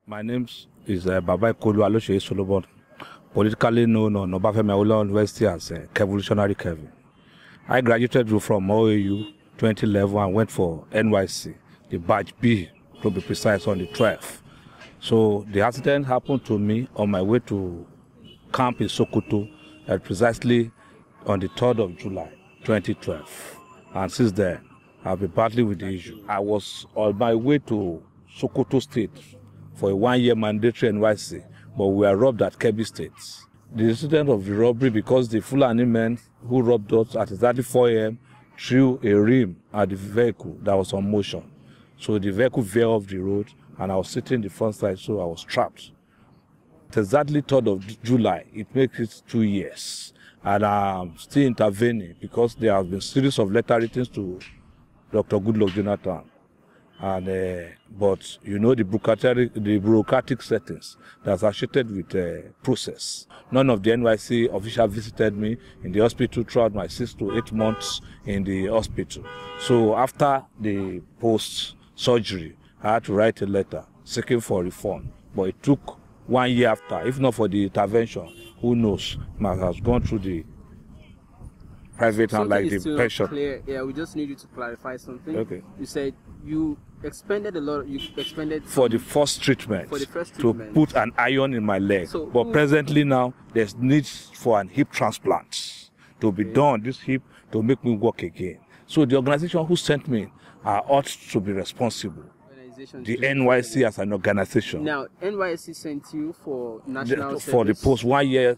My name is Babaeko Oluwaseyi, politically known on Obafemi Awolowo University as Revolutionary Kevin. I graduated from OAU 2011 and went for NYSC, the batch B, to be precise, on the 12th. So the accident happened to me on my way to camp in Sokoto, precisely on the 3rd of July 2012. And since then, I've been battling with the issue. I was on my way to Sokoto State for a 1-year mandatory NYSC, but we were robbed at Kebbi State. The incident of the robbery, because the Fulani men who robbed us at exactly 4 a.m. threw a rim at the vehicle that was on motion. So the vehicle veered off the road and I was sitting in the front side, so I was trapped. It's exactly 3rd of July, it makes it 2 years. And I'm still intervening because there have been a series of letter written to Dr. Goodluck Jonathan. And but you know the bureaucratic settings that's associated with the process. None of the NYSC officials visited me in the hospital throughout my 6 to 8 months in the hospital. So after the post-surgery, I had to write a letter seeking for refund. But it took 1 year after. If not for the intervention, who knows, I have gone through the private and like the pension. Clear. Yeah, we just need you to clarify something. Okay. You said you expended a lot. You expended for the first treatment. For the first to put an iron in my leg. So, but presently now, there's need for an hip transplant to be done. This hip to make me walk again. So the organization who sent me ought to be responsible. The NYSC as an organization. Now, NYSC sent you for national for the post 1 year.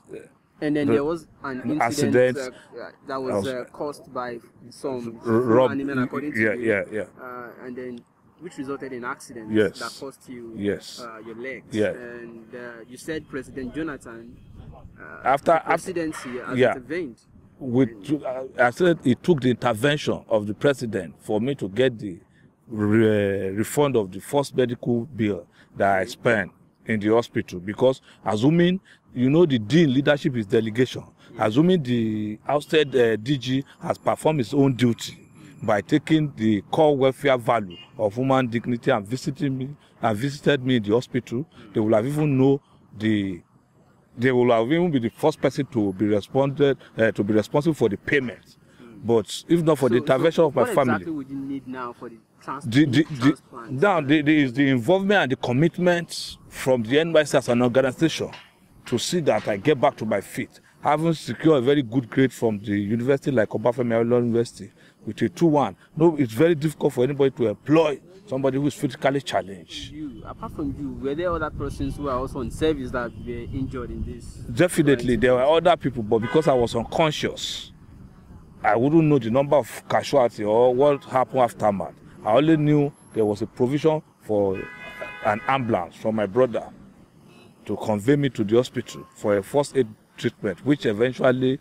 And then there was an incident that was caused by some men, according to you. Yeah. And then which resulted in accidents that cost you your legs. Yeah. And you said President Jonathan after presidency has intervened. I said it took the intervention of the president for me to get the refund of the first medical bill that I spent in the hospital, because assuming, you know, the dean leadership is delegation, assuming the ousted DG has performed his own duty by taking the core welfare value of human dignity and visited me in the hospital, they will have even know they will have even be the first person to be responsible for the payment. But if not for the intervention of my family. What exactly would you need now for the transplant? Now, there is the involvement and the commitment from the NYSC as an organization to see that I get back to my feet. Having secured a very good grade from the university like Obafemi Awolowo University with a 2-1. No, it's very difficult for anybody to employ somebody who is physically challenged. Apart from you, were there other persons who are also on service that were injured in this? Definitely, there were other people, but because I was unconscious, I wouldn't know the number of casualties or what happened aftermath. I only knew there was a provision for an ambulance from my brother to convey me to the hospital for a first aid treatment, which eventually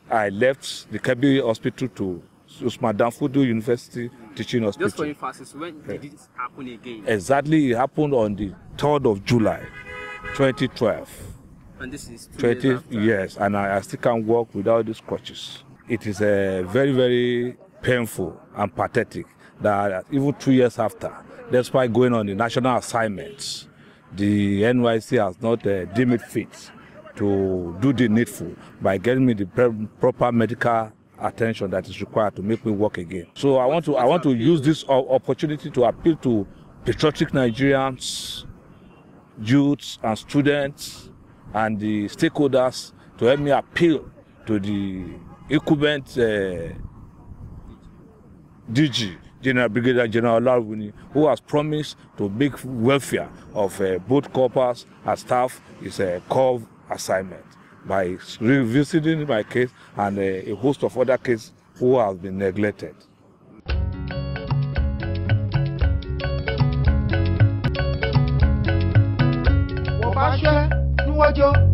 I left the Kebbi hospital to Usman Danfodio University Teaching Hospital. Just for emphasis, when did this happen again? Exactly, it happened on the 3rd of July, 2012. And this is 2 years after? Yes, and I still can't walk without these crutches. It is very, very painful and pathetic that even 2 years after, despite going on the national assignments, the NYSC has not deemed it fit to do the needful by getting me the proper medical attention that is required to make me walk again. So I want to use this opportunity to appeal to patriotic Nigerians, youths and students and the stakeholders to help me appeal to the incumbent DG, Brigadier General Olawuni, who has promised to make welfare of both corpers and staff is a core assignment by revisiting my case and a host of other cases who have been neglected. Wọ́n bá ṣẹ́ níwájú.